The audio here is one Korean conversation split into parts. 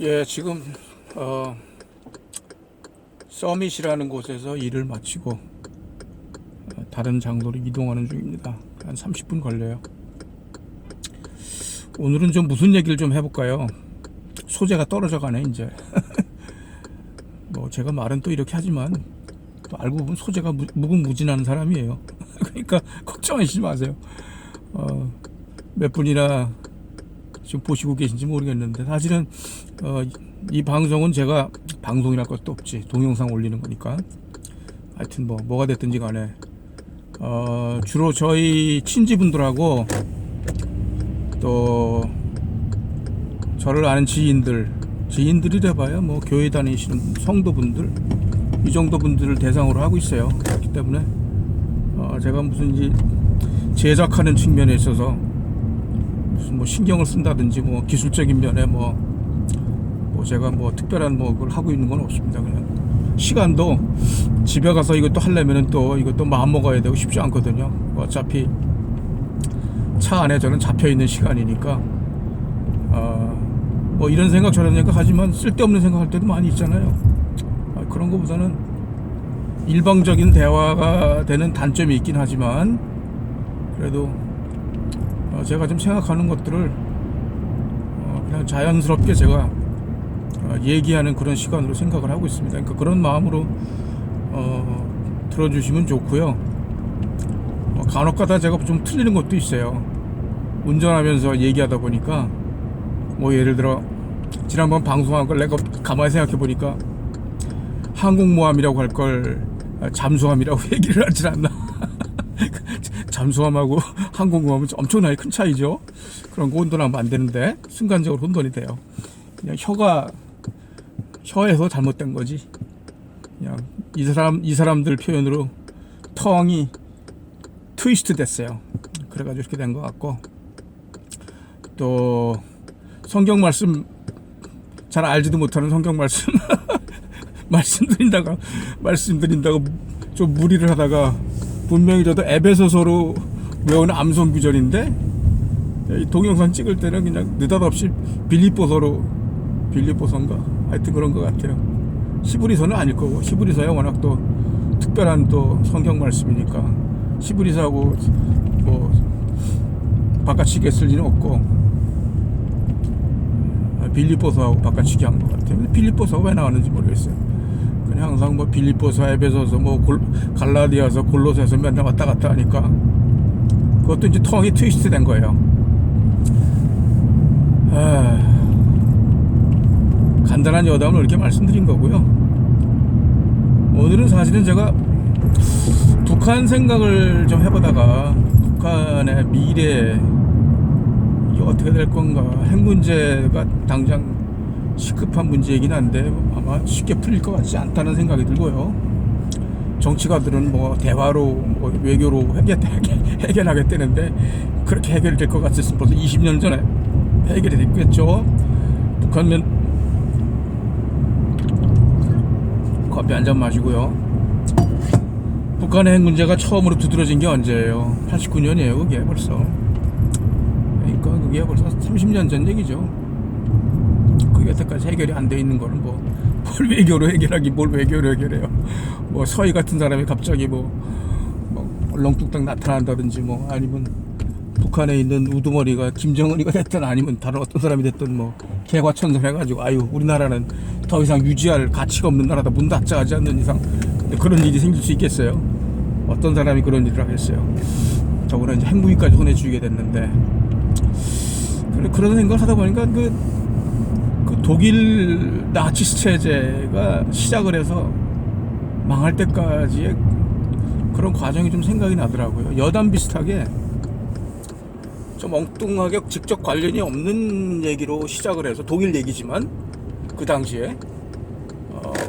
예, 지금 서밋이라는 곳에서 일을 마치고 다른 장소로 이동하는 중입니다. 한 30분 걸려요. 오늘은 좀 무슨 얘기를 좀 해볼까요? 소재가 떨어져 가네 이제. 뭐 제가 말은 또 이렇게 하지만 또 알고 보면 소재가 무궁무진한 사람이에요. 그러니까 걱정하시지 마세요. 몇 분이나 지금 보시고 계신지 모르겠는데 사실은 이 방송은 제가 방송이랄 것도 없지, 동영상 올리는 거니까. 하여튼 뭐가 됐든지 간에 주로 저희 친지분들하고 또 저를 아는 지인들이라 봐요. 뭐 교회 다니시는 성도분들, 이 정도 분들을 대상으로 하고 있어요. 그렇기 때문에 제가 무슨 이제 제작하는 측면에 있어서 무슨 뭐 신경을 쓴다든지 뭐 기술적인 면에 뭐 제가 뭐 특별한 그걸 하고 있는 건 없습니다. 그냥 시간도 집에 가서 이것도 하려면은 또 이것도 마음 먹어야 되고 쉽지 않거든요. 어차피 차 안에 저는 잡혀 있는 시간이니까 뭐 이런 생각 저런 생각 하지만 쓸데없는 생각할 때도 많이 있잖아요. 그런 것보다는 일방적인 대화가 되는 단점이 있긴 하지만 그래도 제가 좀 생각하는 것들을 그냥 자연스럽게 제가 얘기하는 그런 시간으로 생각을 하고 있습니다. 그러니까 그런 마음으로 들어주시면 좋고요. 간혹가다 제가 좀 틀리는 것도 있어요. 운전하면서 얘기하다 보니까 뭐 예를 들어 지난번 방송한 걸 내가 가만히 생각해 보니까 항공모함이라고 할 걸 잠수함이라고 얘기를 하질 않나. 잠수함하고 항공모함은 엄청나게 큰 차이죠. 그런 거 혼돈하면 안 되는데 순간적으로 혼돈이 돼요. 그냥 혀에서 잘못된 거지. 그냥 이 사람들 표현으로 텅이 트위스트 됐어요. 그래가지고 이렇게 된 것 같고, 또 성경 말씀 잘 알지도 못하는 성경 말씀 말씀드린다고 좀 무리를 하다가 분명히 저도 에베소서로 외우는 암송 구절인데 이 동영상 찍을 때는 그냥 느닷없이 빌립보서인가 하여튼 그런 것 같아요. 히브리서는 아닐 거고, 히브리서야 워낙 또 특별한 또 성경 말씀이니까 히브리서하고 뭐 바꿔치기 했을 리는 없고 빌립보서하고 바꿔치기 한 것 같아요. 근데 빌립보서가 왜 나왔는지 모르겠어요. 그냥 항상 뭐 빌립보서, 에베소서, 갈라디아서, 골로새서 맨날 왔다 갔다 하니까 그것도 이제 텅이 트위스트 된 거예요. 간단한 여담을 이렇게 말씀드린 거고요. 오늘은 사실은 제가 북한 생각을 좀 해보다가 북한의 미래 이게 어떻게 될 건가, 핵 문제가 당장 시급한 문제이긴 한데 아마 쉽게 풀릴 것 같지 않다는 생각이 들고요. 정치가들은 뭐 대화로 외교로 해결하겠다는데 그렇게 해결될 것 같았으면 벌써 20년 전에 해결이 됐겠죠. 북한면 커피 한잔 마시고요. 북한의 핵 문제가 처음으로 두드러진 게 언제예요? 89년이에요 그게 벌써. 그러니까 그게 벌써 30년 전 얘기죠. 그게 여태까지 해결이 안 돼 있는 거는 뭘 외교로 해결하기, 뭘 외교로 해결해요. 뭐 서희 같은 사람이 갑자기 얼렁뚱땅 나타난다든지 아니면 북한에 있는 우두머리가 김정은이가 됐든 아니면 다른 어떤 사람이 됐든 개과천선해가지고 우리나라는 더 이상 유지할 가치가 없는 나라다, 문 닫자 하지 않는 이상 그런 일이 생길 수 있겠어요? 어떤 사람이 그런 일을 하겠어요? 더구나 이제 핵무기까지 보내주게 됐는데, 그런 생각을 하다 보니까 그 독일 나치스 체제가 시작을 해서 망할 때까지의 그런 과정이 좀 생각이 나더라고요. 여담 비슷하게 좀 엉뚱하게 직접 관련이 없는 얘기로 시작을 해서, 독일 얘기지만 그 당시에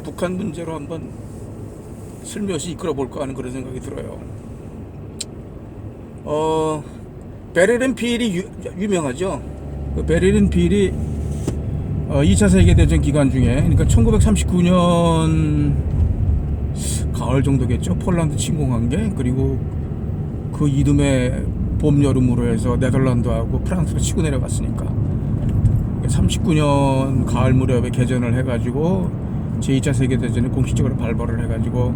북한 문제로 한번 슬며시 이끌어 볼까 하는 그런 생각이 들어요. 베를린 비일이 유명하죠. 그 베를린 비일이 2차 세계대전 기간 중에, 그러니까 1939년 가을 정도겠죠. 폴란드 침공한 게, 그리고 그 이듬해 봄, 여름으로 해서 네덜란드하고 프랑스로 치고 내려갔으니까 39년 가을 무렵에 개전을 해가지고 제2차 세계대전에 공식적으로 발발을 해가지고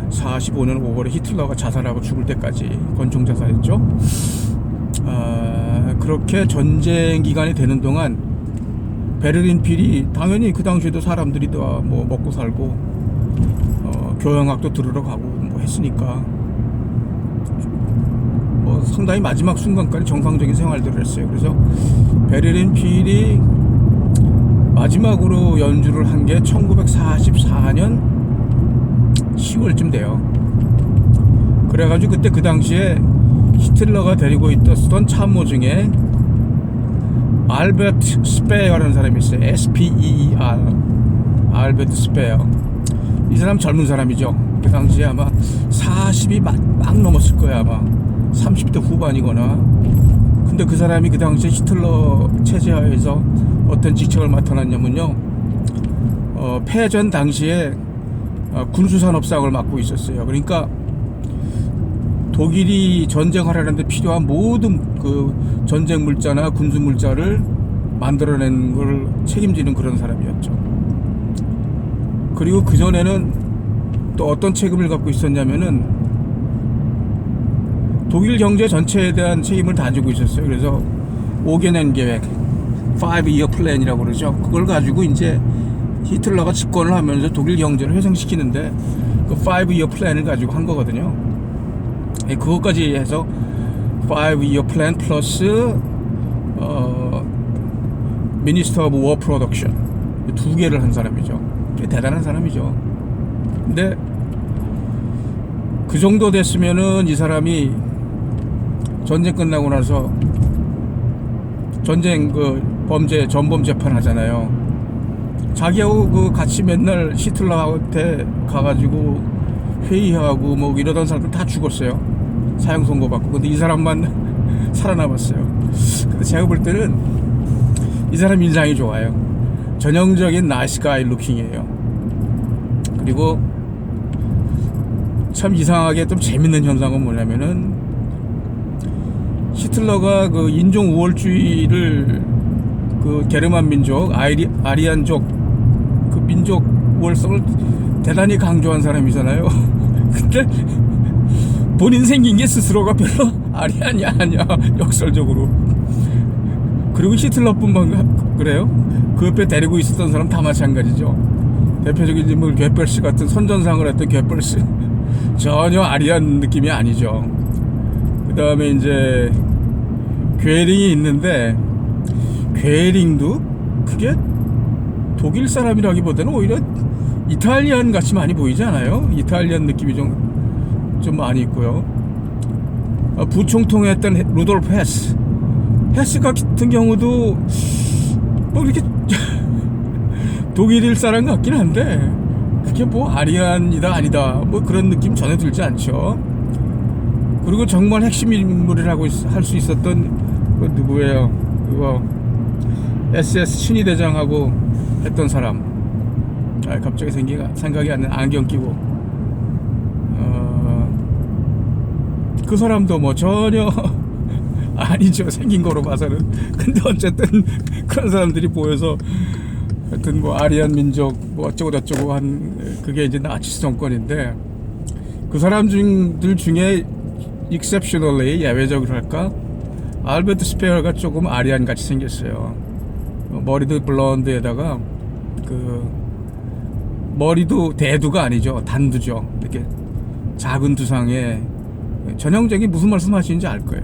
45년 5월에 히틀러가 자살하고 죽을 때까지 권총 자살했죠. 그렇게 전쟁 기간이 되는 동안 베를린 필이 당연히 그 당시에도 사람들이 다 뭐 먹고 살고 교향악도 들으러 가고 뭐 했으니까 뭐 상당히 마지막 순간까지 정상적인 생활들을 했어요. 그래서 베를린 필이 마지막으로 연주를 한 게 1944년 10월쯤 돼요. 그래가지고 그때 그 당시에 히틀러가 데리고 있던 참모 중에 알베르트 스페어라는 사람이 있어요. SPEER. 알베르트 스페어. 이 사람 젊은 사람이죠. 그 당시에 아마 40이 막 넘었을 거야. 아마 30대 후반이거나. 근데 그 사람이 그 당시에 히틀러 체제하에서 어떤 직책을 맡아놨냐면요, 패전 당시에 군수산업상을 맡고 있었어요. 그러니까 독일이 전쟁하려는데 필요한 모든 그 전쟁 물자나 군수 물자를 만들어낸 걸 책임지는 그런 사람이었죠. 그리고 그 전에는 또 어떤 책임을 갖고 있었냐면은 독일 경제 전체에 대한 책임을 다 지고 있었어요. 그래서 5개년 계획, 5-year plan이라고 그러죠. 그걸 가지고 이제 히틀러가 집권을 하면서 독일 경제를 회생시키는데 그 5-year plan을 가지고 한 거거든요. 그것까지 해서 5-year plan 플러스 Minister of War Production 두 개를 한 사람이죠. 대단한 사람이죠. 근데 그 정도 됐으면은 이 사람이 전쟁 끝나고 나서 전쟁 그 범죄 전범 재판 하잖아요. 자기하고 그 같이 맨날 히틀러한테 가가지고 회의하고 뭐 이러던 사람들 다 죽었어요. 사형 선고받고. 근데 이 사람만 살아남았어요. 근데 제가 볼 때는 이 사람 인상이 좋아요. 전형적인 나이스 가이 루킹이에요. 그리고 참 이상하게 좀 재밌는 현상은 뭐냐면은 히틀러가 그 인종 우월주의를 그 게르만 민족, 아리안족 그 민족 우월성을 대단히 강조한 사람이잖아요. 근데 본인 생긴 게 스스로가 별로 아리안이 아니야, 역설적으로. 그리고 히틀러뿐만 그래요? 그 옆에 데리고 있었던 사람 다 마찬가지죠. 대표적인 인물 괴벌스 같은 선전상을 했던 괴벌스 전혀 아리안 느낌이 아니죠. 그 다음에 이제 괴링이 있는데 괴링도 그게 독일 사람이라기보다는 오히려 이탈리안 같이 많이 보이지 않아요? 이탈리안 느낌이 좀 많이 있고요. 부총통했던 루돌프 헤스 같은 경우도 뭐 이렇게 독일 사람 같긴 한데 그게 뭐 아리안이다 아니다 뭐 그런 느낌 전혀 들지 않죠. 그리고 정말 핵심 인물이라고 할 수 있었던 그 누구예요? 그거 SS 신의대장하고 했던 사람. 갑자기 생각이 안 나. 안경 끼고. 그 사람도 뭐 전혀 아니죠. 생긴 거로 봐서는. 근데 어쨌든 그런 사람들이 보여서 하여튼 뭐 아리안 민족 뭐 어쩌고 저쩌고 한 그게 이제 나치스 정권인데 그 사람들 중에 exceptionally 예외적으로 할까? 알베르트 스페어가 조금 아리안 같이 생겼어요. 머리도 블론드에다가 그 머리도 대두가 아니죠. 단두죠. 이렇게 작은 두상에 전형적인 무슨 말씀 하시는지 알 거예요.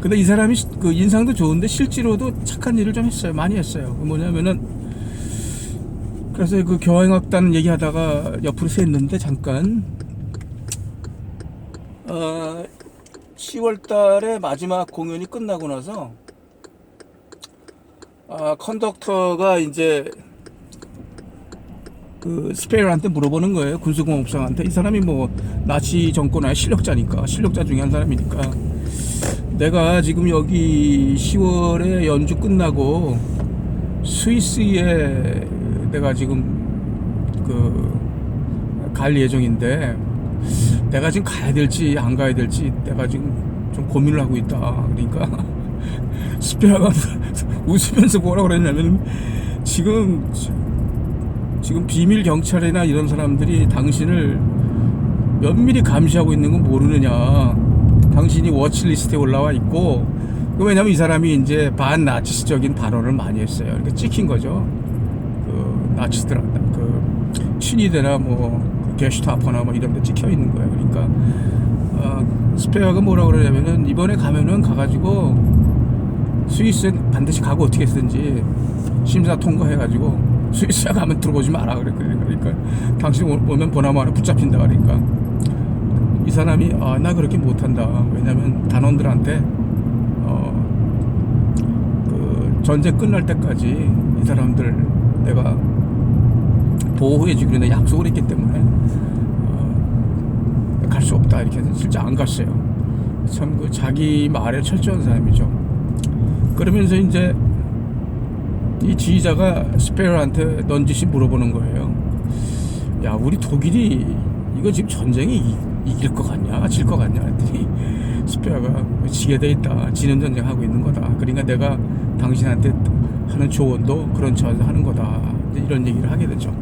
근데 이 사람이 그 인상도 좋은데 실제로도 착한 일을 좀 했어요. 많이 했어요. 뭐냐면은 그래서 그 교향악단 얘기하다가 옆으로 샜는데 잠깐 10월 달에 마지막 공연이 끝나고 나서 컨덕터가 이제 그 스페어한테 물어보는 거예요. 군수공업상한테. 이 사람이 뭐 나치 정권의 실력자니까, 실력자 중에 한 사람이니까, 내가 지금 여기 10월에 연주 끝나고 스위스에 내가 지금 갈 예정인데 내가 지금 가야 될지 안 가야 될지 내가 지금 좀 고민을 하고 있다. 그러니까 스페어가 웃으면서 뭐라 그랬냐면 지금 비밀 경찰이나 이런 사람들이 당신을 면밀히 감시하고 있는 건 모르느냐. 당신이 워치리스트에 올라와 있고, 왜냐면 이 사람이 이제 반나치스적인 발언을 많이 했어요. 그러니까 찍힌 거죠. 그 나치스들한테 그 친위대나 뭐 게슈타포나 뭐 이런 데 찍혀 있는 거예요. 그러니까 스페어가 뭐라 그러냐면은 이번에 가면은 가가지고 스위스에 반드시 가고 어떻게 했든지 심사 통과해가지고 스위스에 가면 들어오지 마라 그러니까 당신 오면 보나마나 붙잡힌다. 그러니까 이 사람이 나 그렇게 못한다. 왜냐면 단원들한테 그 전쟁 끝날 때까지 이 사람들 내가 보호해주기로 내가 약속을 했기 때문에 갈 수 없다. 이렇게 해서 실제 안 갔어요. 참 그 자기 말에 철저한 사람이죠. 그러면서 이제 이 지휘자가 스페어한테 넌지시 물어보는 거예요. 야, 우리 독일이 이거 지금 전쟁에 이길 것 같냐? 질 것 같냐? 했더니 스페어가 지게 돼 있다. 지는 전쟁 하고 있는 거다. 그러니까 내가 당신한테 하는 조언도 그런 차원에서 하는 거다. 이런 얘기를 하게 되죠.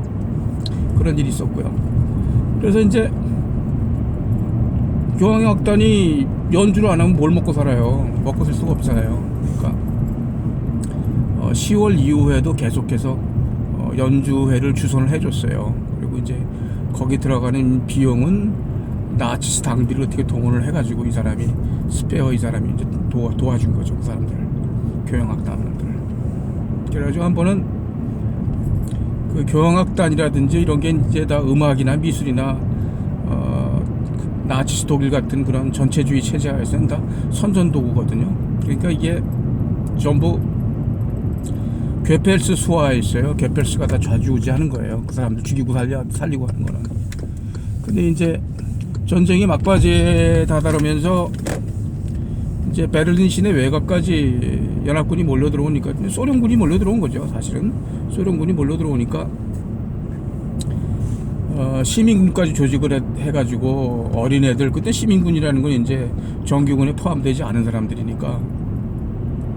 그런 일이 있었고요. 그래서 이제 교황학단이 연주를 안 하면 뭘 먹고 살아요? 먹고 살 수가 없잖아요. 그러니까 10월 이후에도 계속해서 연주회를 주선을 해줬어요. 그리고 이제 거기 들어가는 비용은 나치스 당비를 어떻게 동원을 해가지고 이 사람이 스페어 이 사람이 이제 도와준 거죠. 그 사람들 교향악단들. 그래가지고 한 번은 그 교향악단이라든지 이런 게 이제 다 음악이나 미술이나 나치스 독일 같은 그런 전체주의 체제하에서는 다 선전도구거든요. 그러니까 이게 전부 괴펠스 수하에 있어요. 괴펠스가 다 좌지우지하는 거예요. 그 사람들 죽이고 살리고 하는 거는. 근데 이제 전쟁이 막바지에 다다르면서 이제 베를린 시내 외곽까지 연합군이 몰려 들어오니까 소련군이 몰려 들어온 거죠. 사실은 소련군이 몰려 들어오니까 시민군까지 조직을 해가지고 어린애들, 그때 시민군이라는 건 이제 정규군에 포함되지 않은 사람들이니까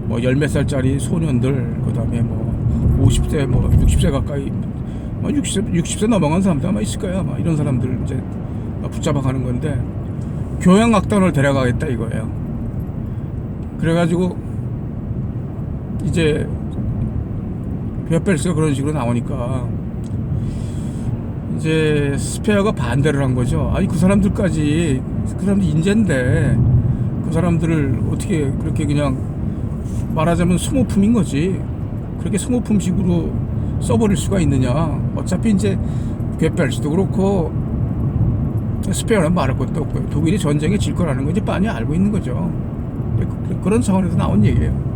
뭐 열 몇 살짜리 소년들, 그 다음에 뭐 50세 뭐 60세 가까이 뭐 60세 넘어간 사람들 아마 있을 거야. 아마 이런 사람들 이제 붙잡아 가는 건데 교향악단을 데려가겠다 이거예요. 그래가지고 이제 베펠스가 그런 식으로 나오니까 이제 스페어가 반대를 한 거죠. 아니 그 사람들 인재인데 그 사람들을 어떻게 그렇게 그냥 말하자면 소모품인 거지. 그렇게 소모품식으로 써버릴 수가 있느냐. 어차피 이제 괴펠스도 그렇고 스페어는 말할 것도 없고요. 독일이 전쟁에 질 거라는 거 이제 빤히 알고 있는 거죠. 그런 상황에서 나온 얘기예요.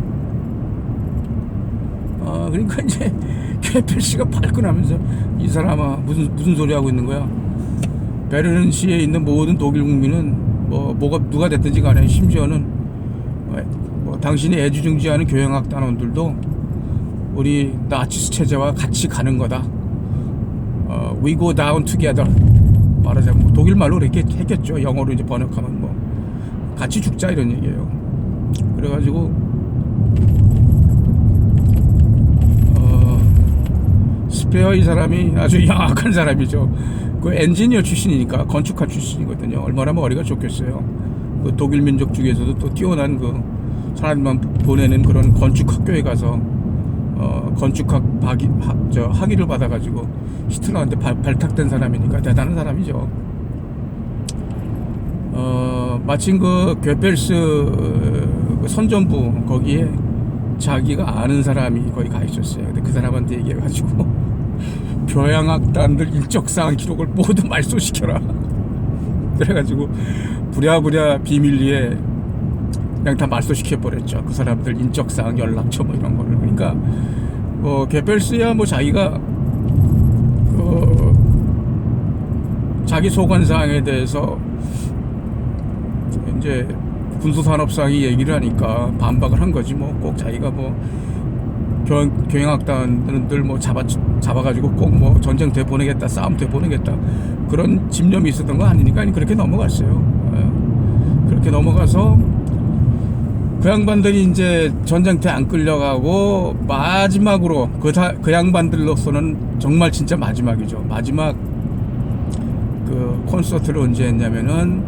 그러니까 이제 괴펠스가 발끈하면서 이 사람아 무슨 소리 하고 있는 거야. 베르린시에 있는 모든 독일 국민은 뭐가 누가 됐든지 간에 심지어는 당신이 애지중지하는 교향악단원들도 우리 나치스 체제와 같이 가는 거다. We go down together. 말하자면 뭐 독일 말로 그렇게 했겠죠. 영어로 이제 번역하면 뭐 같이 죽자 이런 얘기예요. 그래가지고 스페어 이 사람이 아주 영악한 사람이죠. 그 엔지니어 출신이니까 건축가 출신이거든요. 얼마나 머리가 좋겠어요. 그 독일 민족 중에서도 또 뛰어난 그 사람만 보내는 그런 건축 학교에 가서 건축학 학위를 받아가지고 히틀러한테 발탁된 사람이니까 대단한 사람이죠. 마침 그 괴펠스 그 선전부 거기에 자기가 아는 사람이 거기 가 있었어요. 근데 그 사람한테 얘기해가지고 교향악단들 일적사항 기록을 모두 말소시켜라. 그래가지고 부랴부랴 비밀리에 그냥 다 말소시켜버렸죠. 그 사람들 인적사항, 연락처 뭐 이런 거를. 그러니까 괴펠스야 뭐 자기가 자기 소관사항에 대해서 이제 군수산업상이 얘기를 하니까 반박을 한 거지. 뭐 꼭 자기가 뭐 교향악단들 뭐 잡아가지고 꼭 뭐 전쟁 보내겠다, 싸움 보내겠다 그런 집념이 있었던 거 아니니까 그렇게 넘어갔어요. 그렇게 넘어가서 그 양반들이 이제 전쟁터에 안 끌려가고 마지막으로 그 양반들로서는 정말 진짜 마지막이죠. 마지막 그 콘서트를 언제 했냐면은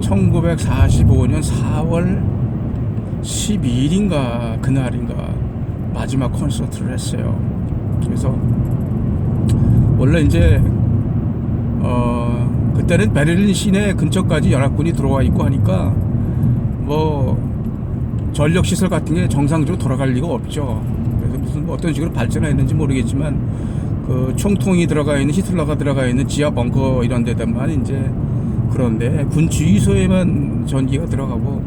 1945년 4월 12일인가 그날인가 마지막 콘서트를 했어요. 그래서 원래 이제 그때는 베를린 시내 근처까지 연합군이 들어와 있고 하니까 뭐 전력 시설 같은 게 정상적으로 돌아갈 리가 없죠. 그래서 무슨 어떤 식으로 발전했는지 모르겠지만 그 총통이 들어가 있는 히틀러가 들어가 있는 지하 벙커 이런 데다만 이제 그런데 군 주유소에만 전기가 들어가고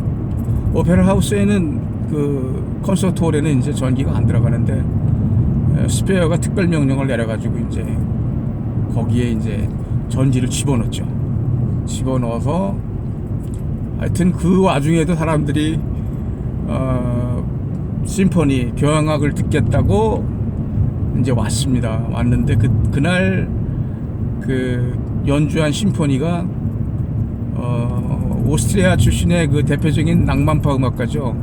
오페라 하우스에는 그 콘서트 홀에는 이제 전기가 안 들어가는데 스페어가 특별 명령을 내려가지고 이제 거기에 이제 전기를 집어넣었죠. 집어넣어서 하여튼 그 와중에도 사람들이 심포니 교향악을 듣겠다고 이제 왔는데 그날 그 연주한 심포니가 오스트리아 출신의 그 대표적인 낭만파 음악가죠.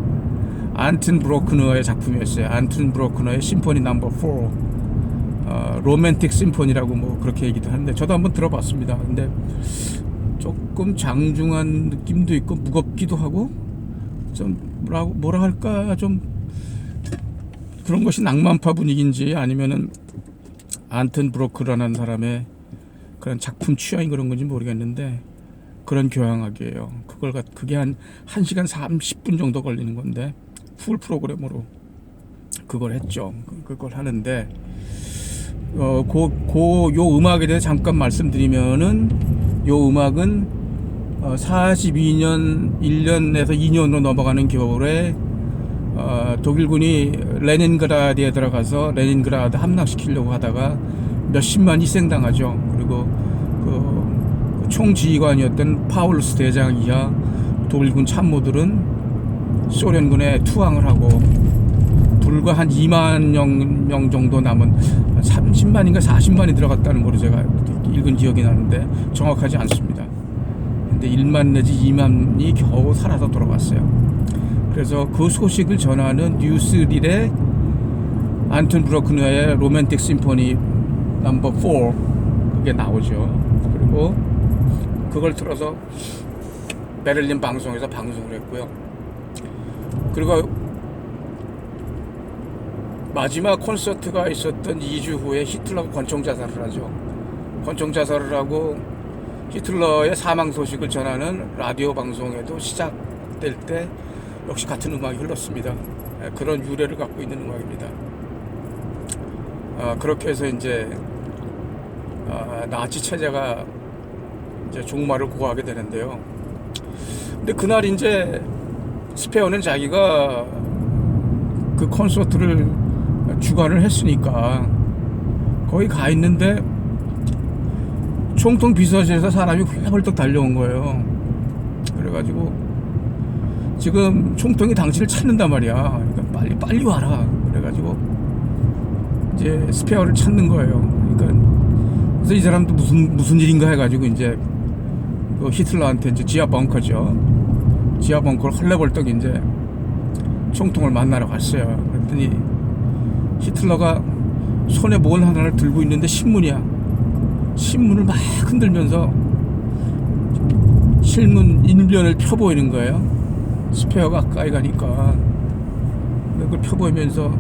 안튼 브로크너의 작품이었어요. 안튼 브로크너의 심포니 넘버 4 로맨틱 심포니라고 뭐 그렇게 얘기도 하는데 저도 한번 들어봤습니다. 근데 조금 장중한 느낌도 있고 무겁기도 하고 좀 뭐라 할까 좀 그런 것이 낭만파 분위기인지 아니면은 안튼 브로크라는 사람의 그런 작품 취향이 그런 건지 모르겠는데 그런 교향악이에요. 그게 한 1시간 30분 정도 걸리는 건데 풀 프로그램으로 그걸 했죠. 그걸 하는데 요 음악에 대해 잠깐 말씀드리면은 요 음악은 42년 1년에서 2년으로 넘어가는 겨울에 독일군이 레닌그라드에 들어가서 레닌그라드 함락시키려고 하다가 몇십만 희생당하죠. 그리고 그 총지휘관이었던 파울루스 대장 이하 독일군 참모들은 소련군에 투항을 하고 불과 한 2만 명 정도 남은 30만인가 40만이 들어갔다는 거로 제가 읽은 기억이 나는데 정확하지 않습니다. 근데 1만 내지 2만이 겨우 살아서 돌아왔어요. 그래서 그 소식을 전하는 뉴스릴에 안튼 브로크너의 로맨틱 심포니 넘버 4 그게 나오죠. 그리고 그걸 틀어서 베를린 방송에서 방송을 했고요. 그리고 마지막 콘서트가 있었던 2주 후에 히틀러가 권총 자살을 하죠. 권총 자살을 하고 히틀러의 사망 소식을 전하는 라디오 방송에도 시작될 때 역시 같은 음악이 흘렀습니다. 그런 유래를 갖고 있는 음악입니다. 그렇게 해서 이제 나치 체제가 이제 종말을 고하게 되는데요. 근데 그날 이제 스페어는 자기가 그 콘서트를 주관을 했으니까 거기 가 있는데 총통 비서실에서 사람이 훌쩍 달려온 거예요. 그래가지고 지금 총통이 당신을 찾는단 말이야. 그러니까 빨리 와라. 그래가지고 이제 스페어를 찾는 거예요. 그러니까 그래서 이 사람도 무슨 일인가 해가지고 이제 그 히틀러한테 이제 지하 벙커죠. 지하 벙커를 헐레벌떡 이제 총통을 만나러 갔어요. 그랬더니 히틀러가 손에 뭘 하나를 들고 있는데 신문을 막 흔들면서 신문 인변을 펴보이는 거예요. 스페어가 가까이 가니까 그걸 펴보이면서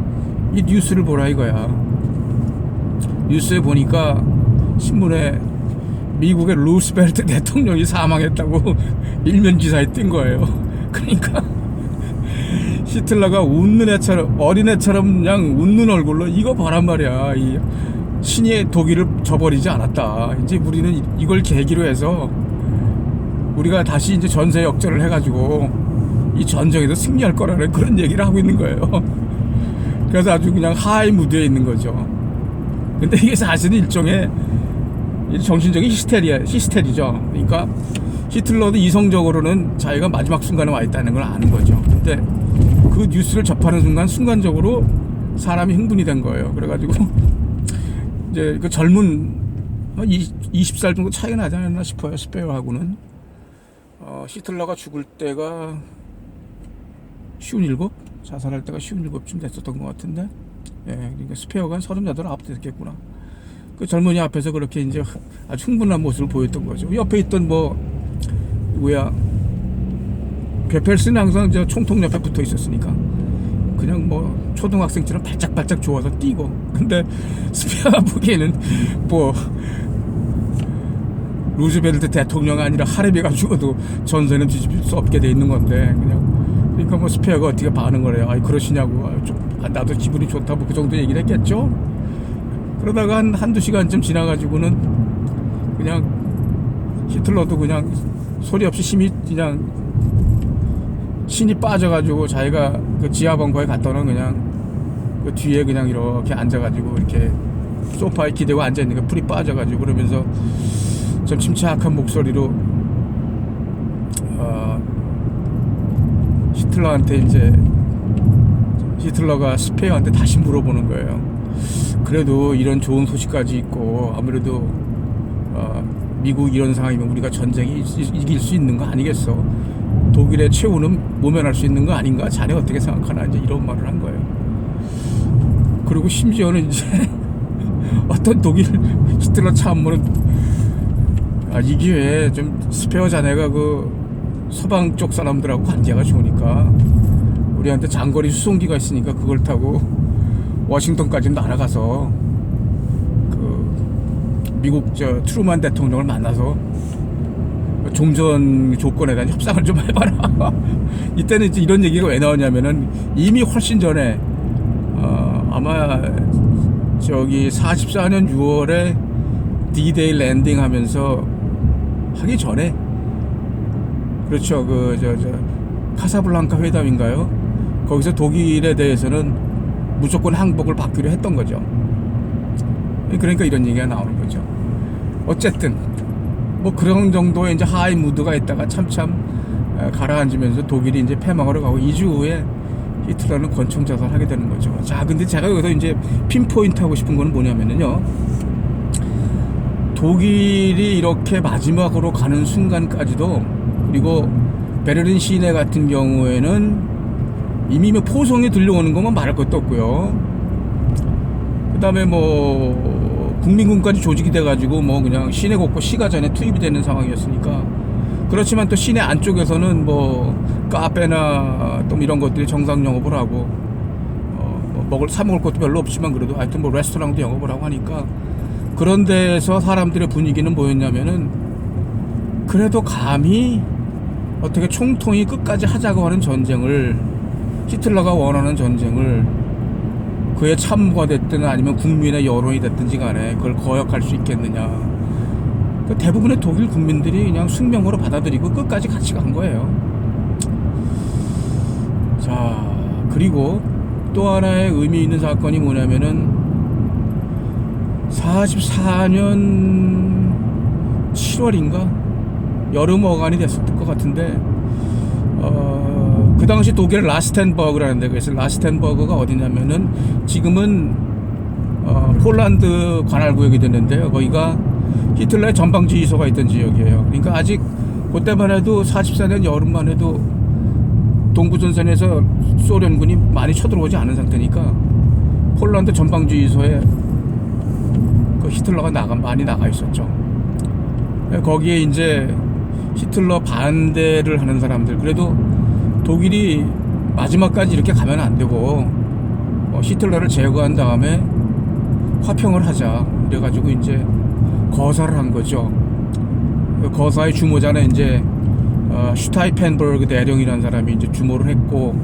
이 뉴스를 보라 이거야. 뉴스에 보니까 신문에 미국의 루스벨트 대통령이 사망했다고 일면 기사에 뜬 거예요. 그러니까 히틀러가 웃는 애처럼 어린애처럼 그냥 웃는 얼굴로 이거 보란 말이야. 이 신의 독일을 저버리지 않았다. 이제 우리는 이걸 계기로 해서 우리가 다시 이제 전세 역전을 해가지고 이 전쟁에도 승리할 거라는 그런 얘기를 하고 있는 거예요. 그래서 아주 그냥 하이 무드에 있는 거죠. 근데 이게 사실은 일종의 정신적인 히스테리죠. 그러니까 히틀러도 이성적으로는 자기가 마지막 순간에 와 있다는 걸 아는 거죠. 근데 그 뉴스를 접하는 순간적으로 사람이 흥분이 된 거예요. 그래가지고 이제 그 젊은 20살 정도 차이가 나지 않았나 싶어요. 스페어하고는. 히틀러가 죽을 때가 57 자살할 때가 57쯤 됐었던 것 같은데, 예, 그러니까 스페어가 한 38, 9 됐겠구나. 그 젊은이 앞에서 그렇게 이제 아주 흥분한 모습을 보였던 거죠. 옆에 있던 뭐야, 베펠스는 항상 저 총통 옆에 붙어 있었으니까 그냥 뭐 초등학생처럼 발짝발짝 좋아서 뛰고. 근데 스페어가 보기에는 뭐 루즈벨트 대통령 아니라 하레비가 죽어도 전세는 뒤집힐 수 없게 돼 있는 건데, 그냥 그러니까 뭐 스페어가 어떻게 반응을 해요? 아이 그러시냐고. 나도 기분이 좋다 뭐 그 정도 얘기를 했겠죠. 그러다가 한두 시간쯤 지나가지고는 그냥 히틀러도 그냥 소리 없이 그냥 신이 빠져가지고 자기가 그 지하 벙커에 갔더니 그냥 그 뒤에 그냥 이렇게 앉아가지고 이렇게 소파에 기대고 앉아있는 게 풀이 빠져가지고 그러면서 좀 침착한 목소리로 히틀러한테 이제 히틀러가 스페어한테 다시 물어보는 거예요. 그래도 이런 좋은 소식까지 있고 아무래도 미국 이런 상황이면 우리가 전쟁이 이길 수 있는 거 아니겠어? 독일의 최후는 모면할 수 있는 거 아닌가? 자네 어떻게 생각하나? 이제 이런 말을 한 거예요. 그리고 심지어는 이제 어떤 독일 히틀러 참모는 이 기회에 좀 스페어 자네가 그 서방 쪽 사람들하고 관계가 좋으니까 우리한테 장거리 수송기가 있으니까 그걸 타고 워싱턴까지 날아가서 그 미국 저 트루만 대통령을 만나서 종전 조건에 대한 협상을 좀 해봐라. 이때는 이제 이런 얘기가 왜 나오냐면은 이미 훨씬 전에 아마 저기 44년 6월에 D-Day 랜딩 하면서 하기 전에, 그렇죠, 그 카사블랑카 회담인가요? 거기서 독일에 대해서는 무조건 항복을 받기로 했던 거죠. 그러니까 이런 얘기가 나오는 거죠. 어쨌든 뭐 그런 정도의 이제 하이 무드가 있다가 참참 가라앉으면서 독일이 이제 패망으로 가고 2주 후에 히틀러는 권총 자살하게 되는 거죠. 자, 근데 제가 여기서 이제 핀포인트 하고 싶은 건 뭐냐면요, 독일이 이렇게 마지막으로 가는 순간까지도, 그리고 베를린 시내 같은 경우에는 이미 뭐 포성이 들려오는 것만 말할 것도 없고요. 그 다음에 뭐 국민군까지 조직이 돼가지고 뭐 그냥 시내 곳곳 시가전에 투입이 되는 상황이었으니까. 그렇지만 또 시내 안쪽에서는 뭐 카페나 또 이런 것들이 정상 영업을 하고 사 먹을 것도 별로 없지만 그래도 하여튼 뭐 레스토랑도 영업을 하고 하니까, 그런 데서 사람들의 분위기는 뭐였냐면은 그래도 감히 어떻게 총통이 끝까지 하자고 하는 전쟁을, 히틀러가 원하는 전쟁을 그의 참모가 됐든 아니면 국민의 여론이 됐든지 간에 그걸 거역할 수 있겠느냐. 대부분의 독일 국민들이 그냥 숙명으로 받아들이고 끝까지 같이 간 거예요. 자, 그리고 또 하나의 의미 있는 사건이 뭐냐면은 44년 7월인가 여름 어간이 됐었을 것 같은데, 그 당시 독일 라스텐버그라는 데가 있어요. 라스텐버그가 어디냐면은 지금은 폴란드 관할구역이 됐는데요. 거기가 히틀러의 전방지휘소가 있던 지역이에요. 그러니까 아직 그때만 해도 44년 여름만 해도 동부전선에서 소련군이 많이 쳐들어오지 않은 상태니까 폴란드 전방지휘소에 그 히틀러가 많이 나가 있었죠. 거기에 이제 히틀러 반대를 하는 사람들, 그래도 독일이 마지막까지 이렇게 가면 안 되고 히틀러를 제거한 다음에 화평을 하자 이래가지고 이제 거사를 한 거죠. 그 거사의 주모자는 이제 슈타이펜버그 대령이라는 사람이 이제 주모를 했고,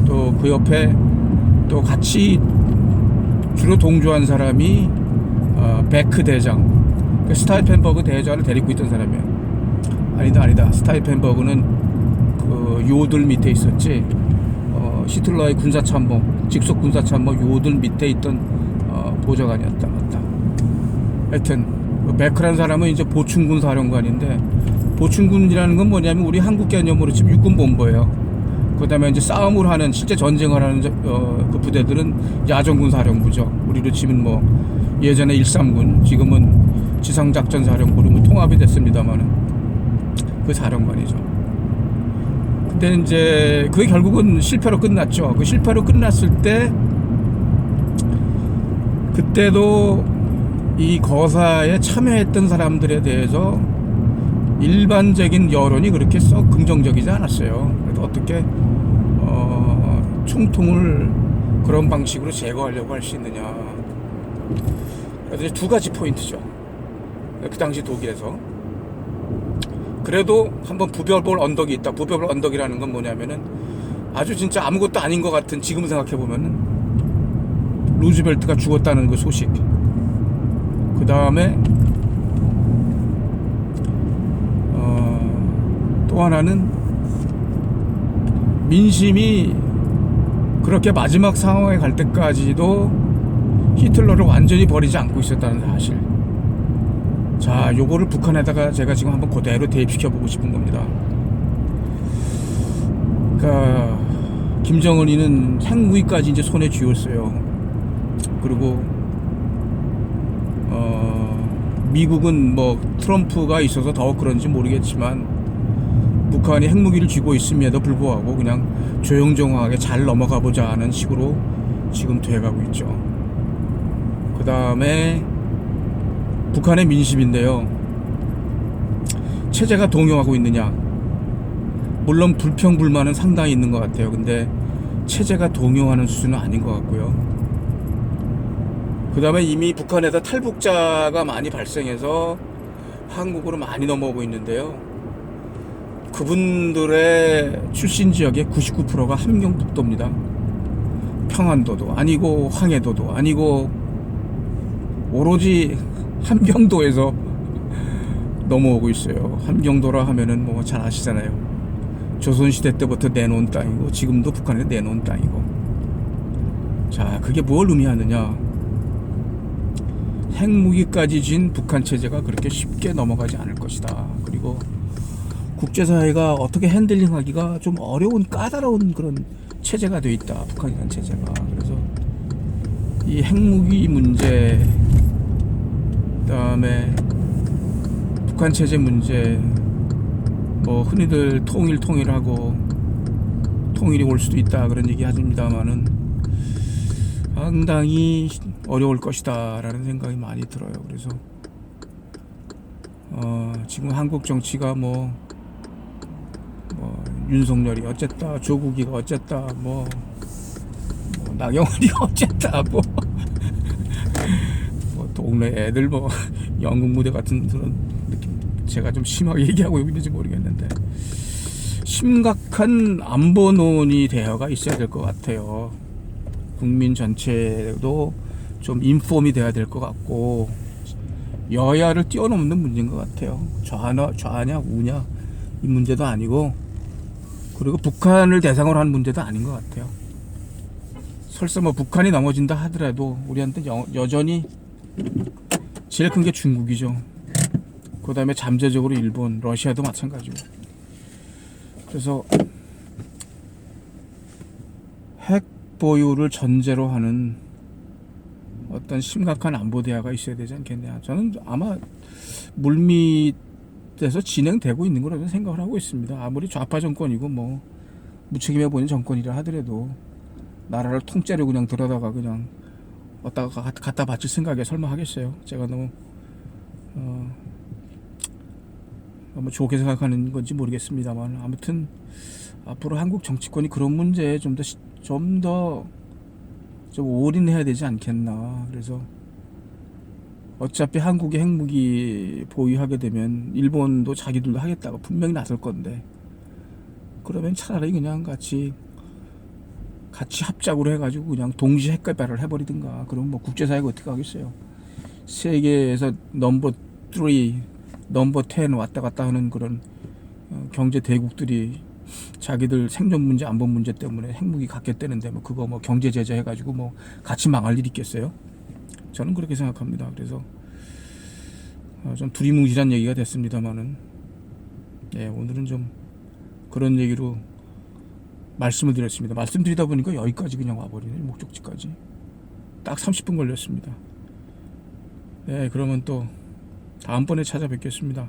또 그 옆에 또 같이 주로 동조한 사람이 베크 대장, 스타이펜버그 대장을 데리고 있던 사람이에요. 아니다. 스타이펜버그는 그 요들 밑에 있었지. 히틀러의 군사참모, 직속 군사참모 요들 밑에 있던 보좌관이었다. 맞다. 하여튼 베크라는 사람은 이제 보충군 사령관인데, 보충군이라는 건 뭐냐면 우리 한국 개념으로 치면 육군본부예요. 그 다음에 이제 싸움을 하는, 실제 전쟁을 하는 그 부대들은 야전군 사령부죠. 우리로 치면 뭐 예전에 139군, 지금은 지상작전사령부로 뭐 통합이 됐습니다만은 그 사령관이죠. 그때 이제 그게 결국은 실패로 끝났죠. 그 실패로 끝났을 때 그때도 이 거사에 참여했던 사람들에 대해서 일반적인 여론이 그렇게 썩 긍정적이지 않았어요. 그래도 어떻게 총통을 그런 방식으로 제거하려고 할 수 있느냐. 그래서 두 가지 포인트죠. 그 당시 독일에서. 그래도 한번 부벼볼 언덕이 있다. 부벼볼 언덕이라는 건 뭐냐면은 아주 진짜 아무것도 아닌 것 같은, 지금 생각해보면은 루즈벨트가 죽었다는 그 소식. 그 다음에 또 하나는 민심이 그렇게 마지막 상황에 갈 때까지도 히틀러를 완전히 버리지 않고 있었다는 사실. 자, 요거를 북한에다가 제가 지금 한번 그대로 대입시켜 보고 싶은 겁니다. 그러니까 김정은이는 핵무기까지 이제 손에 쥐었어요. 그리고 미국은 뭐 트럼프가 있어서 더욱 그런지 모르겠지만 북한이 핵무기를 쥐고 있음에도 불구하고 그냥 조용조용하게 잘 넘어가 보자 하는 식으로 지금 돼가고 있죠. 그 다음에 북한의 민심인데요. 체제가 동요하고 있느냐? 물론 불평불만은 상당히 있는 것 같아요. 근데 체제가 동요하는 수준은 아닌 것 같고요. 그 다음에 이미 북한에서 탈북자가 많이 발생해서 한국으로 많이 넘어오고 있는데요. 그분들의 출신 지역의 99%가 함경북도입니다. 평안도도 아니고 황해도도 아니고 오로지 함경도에서 넘어오고 있어요. 함경도라 하면은 뭐 잘 아시잖아요. 조선시대 때부터 내놓은 땅이고 지금도 북한에 내놓은 땅이고. 자, 그게 뭘 의미하느냐? 핵무기까지 쥔 북한 체제가 그렇게 쉽게 넘어가지 않을 것이다. 그리고 국제사회가 어떻게 핸들링하기가 좀 어려운 까다로운 그런 체제가 돼 있다. 북한이라는 체제가. 그래서 이 핵무기 문제, 그다음에 북한 체제 문제, 뭐 흔히들 통일하고 통일이 올 수도 있다 그런 얘기 하십니다만은 상당히 어려울 것이다 라는 생각이 많이 들어요. 그래서 지금 한국 정치가 뭐 윤석열이 어쨌다, 조국이가 어쨌다, 뭐 나경원이가 어쨌다, 뭐 동네 애들 뭐 연극 무대 같은 그런 느낌. 제가 좀 심하게 얘기하고 있는지 모르겠는데 심각한 안보 논의 대화가 있어야 될 것 같아요. 국민 전체도 좀 인폼이 돼야 될 것 같고 여야를 뛰어넘는 문제인 것 같아요. 좌냐 우냐 이 문제도 아니고, 그리고 북한을 대상으로 하는 문제도 아닌 것 같아요. 설사 뭐 북한이 넘어진다 하더라도 우리한테 여전히 제일 큰 게 중국이죠. 그 다음에 잠재적으로 일본, 러시아도 마찬가지고. 그래서 핵 보유를 전제로 하는 어떤 심각한 안보 대화가 있어야 되지 않겠냐. 저는 아마 물밑에서 진행되고 있는 거라고 생각을 하고 있습니다. 아무리 좌파 정권이고 뭐 무책임해 보이는 정권이라 하더라도 나라를 통째로 그냥 들어다가 그냥 왔다가 갖다 바칠 생각에 설마 하겠어요? 제가 너무 좋게 생각하는 건지 모르겠습니다만, 아무튼 앞으로 한국 정치권이 그런 문제에 좀 더 올인해야 되지 않겠나. 그래서 어차피 한국이 핵무기 보유하게 되면 일본도 자기들도 하겠다고 분명히 나설 건데, 그러면 차라리 그냥 같이 합작으로 해가지고 그냥 동시 핵 개발을 해버리든가. 그럼 뭐 국제사회가 어떻게 하겠어요? 세계에서 넘버 3, 넘버 10 왔다 갔다 하는 그런 경제 대국들이 자기들 생존 문제, 안보 문제 때문에 핵무기 갖겠다는데 뭐 그거 뭐 경제 제재 해가지고 뭐 같이 망할 일 있겠어요? 저는 그렇게 생각합니다. 그래서 좀 두리뭉실한 얘기가 됐습니다만은, 예, 오늘은 좀 그런 얘기로 말씀을 드렸습니다. 말씀드리다 보니까 여기까지 그냥 와버리네. 목적지까지 딱 30분 걸렸습니다. 네, 그러면 또 다음번에 찾아뵙겠습니다.